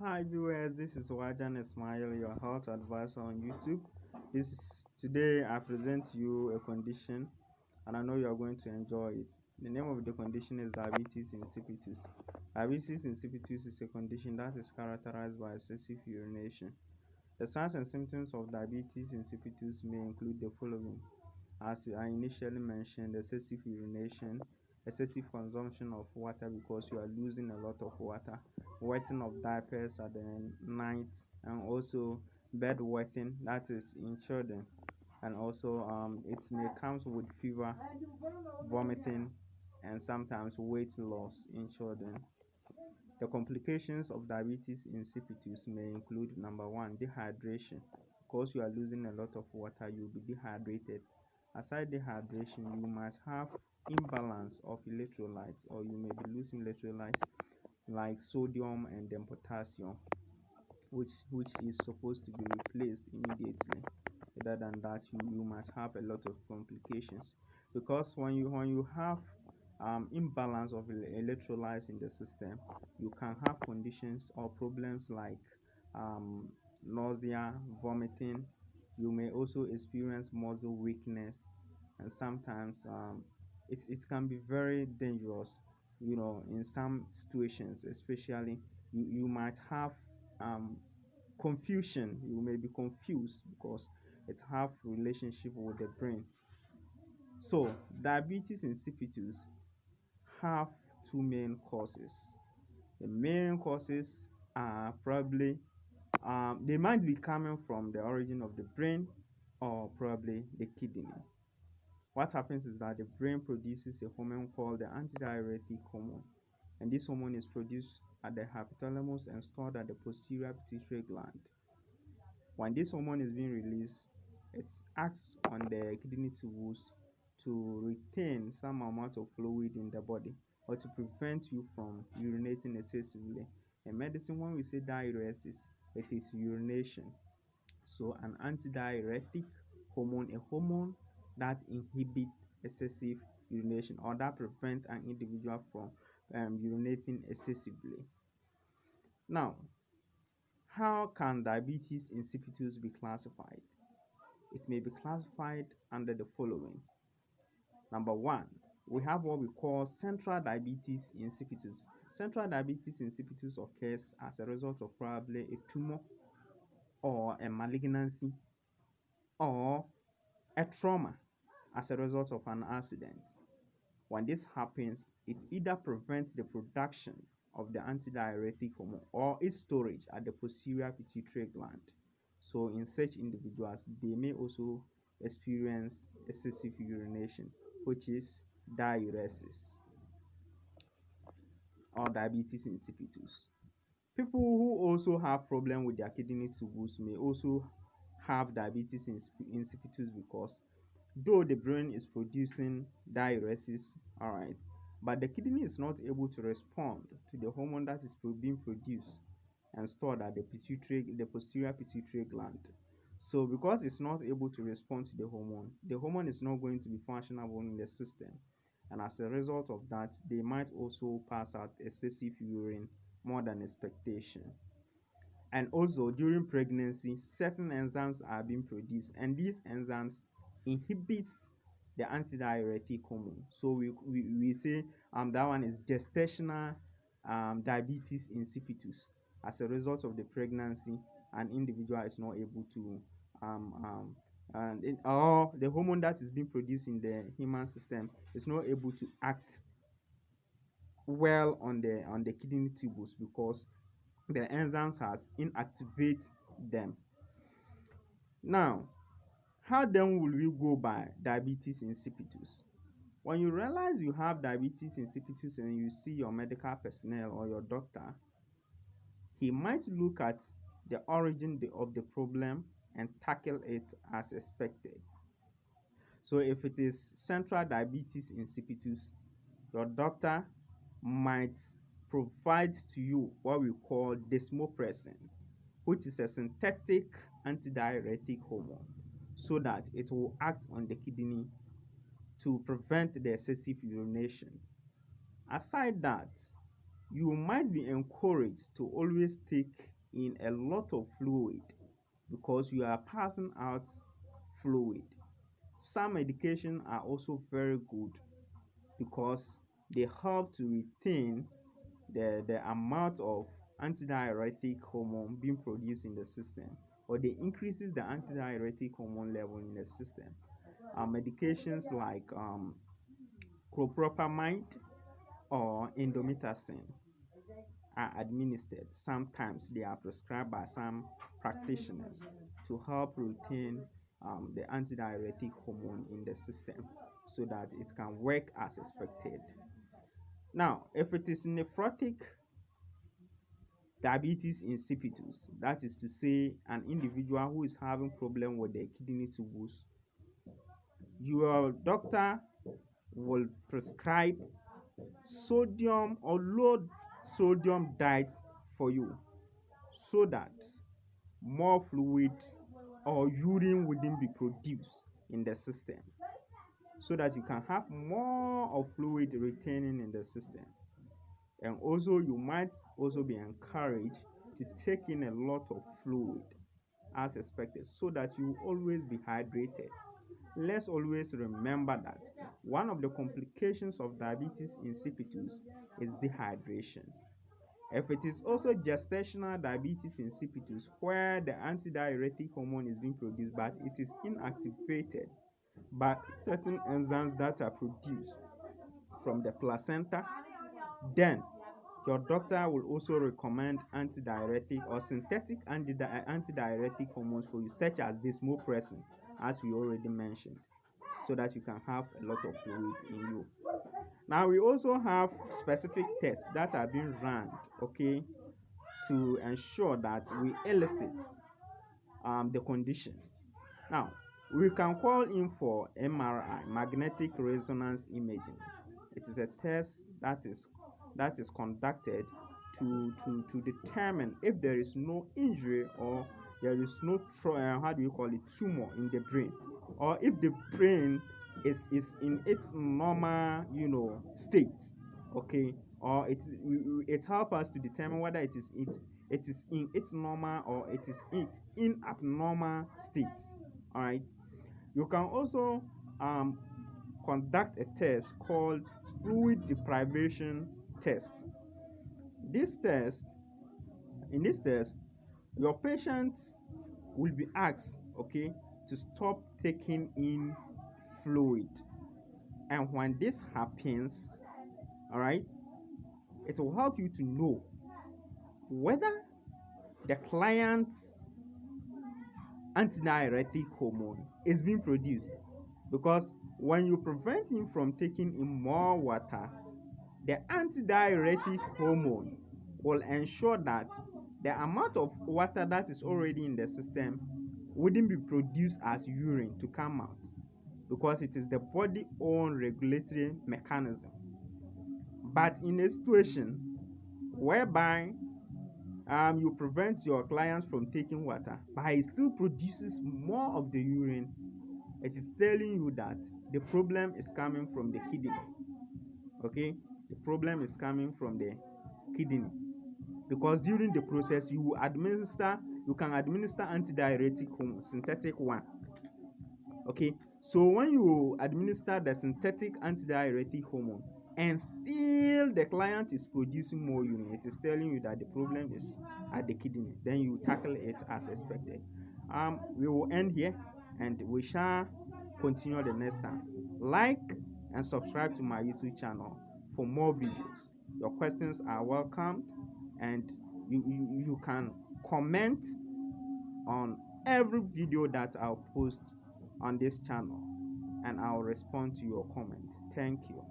Hi viewers, this is Wajan Ismail, your health advisor on YouTube. Today I present to you a condition and I know you are going to enjoy it. The name of the condition is diabetes insipidus. Diabetes insipidus is a condition that is characterized by excessive urination. The signs and symptoms of diabetes insipidus may include the following. As I initially mentioned, excessive urination, excessive consumption of water because you are losing a lot of water, wetting of diapers at the night, and also bed wetting, that is in children. And also it may come with fever, vomiting, and sometimes weight loss in children. The complications of diabetes insipidus may include number one, dehydration. Because you are losing a lot of water, you'll be dehydrated. Aside dehydration, you might have imbalance of electrolytes, or you may be losing electrolytes like sodium and then potassium, which is supposed to be replaced immediately. Other than that, you must have a lot of complications, because when you have imbalance of electrolytes in the system, you can have conditions or problems like um, nausea, vomiting. You may also experience muscle weakness, and sometimes it can be very dangerous. In some situations, especially you might have um, confusion. You may be confused because it have relationship with the brain. So diabetes insipidus have two main causes. The main causes are probably they might be coming from the origin of the brain or probably the kidney. What happens is that the brain produces a hormone called the antidiuretic hormone, and this hormone is produced at the hypothalamus and stored at the posterior pituitary gland. When this hormone is being released, it acts on the kidney tubules to retain some amount of fluid in the body, or to prevent you from urinating excessively. In medicine, when we say diuresis, it is urination. So an antidiuretic hormone, a hormone that inhibits excessive urination, or that prevent an individual from urinating excessively. Now, how can diabetes insipidus be classified? It may be classified under the following. Number one, we have what we call central diabetes insipidus. Central diabetes insipidus occurs as a result of probably a tumor or a malignancy or a trauma as a result of an accident. When this happens, it either prevents the production of the antidiuretic hormone or its storage at the posterior pituitary gland. So in such individuals, they may also experience excessive urination, which is diuresis or diabetes insipidus. People who also have problem with their kidney tubules may also have diabetes insipidus, because though the brain is producing diuresis, all right, but the kidney is not able to respond to the hormone that is being produced and stored at the posterior pituitary gland. So because it's not able to respond to the hormone is not going to be functional in the system, and as a result of that, they might also pass out excessive urine more than expectation. And also during pregnancy, certain enzymes are being produced, and these enzymes inhibits the antidiuretic hormone. So we say that one is gestational diabetes insipidus. As a result of the pregnancy, an individual is not able to or the hormone that is being produced in the human system is not able to act well on the kidney tubules, because the enzymes has inactivate them. Now, how then will we go by diabetes insipidus? When you realize you have diabetes insipidus and you see your medical personnel or your doctor, he might look at the origin of the problem and tackle it as expected. So if it is central diabetes insipidus, your doctor might provide to you what we call desmopressin, which is a synthetic antidiuretic hormone, so that it will act on the kidney to prevent the excessive urination. Aside that, you might be encouraged to always take in a lot of fluid because you are passing out fluid. Some medications are also very good because they help to retain the amount of antidiuretic hormone being produced in the system, or they increases the antidiuretic hormone level in the system. Medications like chlorpropamide or indomethacin are administered. Sometimes they are prescribed by some practitioners to help retain the antidiuretic hormone in the system so that it can work as expected. Now, if it is nephrotic diabetes insipidus, that is to say an individual who is having problem with their kidney tubes, your doctor will prescribe sodium or low sodium diet for you so that more fluid or urine wouldn't be produced in the system, so that you can have more of fluid retaining in the system. And also you might also be encouraged to take in a lot of fluid as expected so that you always be hydrated. Let's always remember that one of the complications of diabetes insipidus is dehydration. If it is also gestational diabetes insipidus, where the antidiuretic hormone is being produced but it is inactivated by certain enzymes that are produced from the placenta, then your doctor will also recommend antidiuretic or synthetic antidiuretic hormones for you, such as desmopressin, as we already mentioned, so that you can have a lot of fluid in you. Now, we also have specific tests that are being run, okay, to ensure that we elicit the condition. Now, we can call in for MRI, magnetic resonance imaging. It is a test that is conducted to determine if there is no injury or there is no tumor in the brain, or if the brain is in its normal state, okay, or it helps us to determine whether it is in its normal or it is in abnormal state. All right. You can also conduct a test called fluid deprivation test. In this test, your patient will be asked, okay, to stop taking in fluid. And when this happens, all right, it will help you to know whether the client's antidiuretic hormone is being produced. Because when you prevent him from taking in more water, the antidiuretic hormone will ensure that the amount of water that is already in the system wouldn't be produced as urine to come out, because it is the body own regulatory mechanism. But in a situation whereby you prevent your clients from taking water, but he still produces more of the urine, it is telling you that the problem is coming from the kidney. Okay, the problem is coming from the kidney, because during the process you can administer antidiuretic hormone, synthetic one. Okay, so when you administer the synthetic antidiuretic hormone and still the client is producing more urine, it is telling you that the problem is at the kidney. Then you tackle it as expected. We will end here and we shall continue the next time. Like and subscribe to my YouTube channel for more videos. Your questions are welcomed, and you can comment on every video that I'll post on this channel, and I'll respond to your comment. Thank you.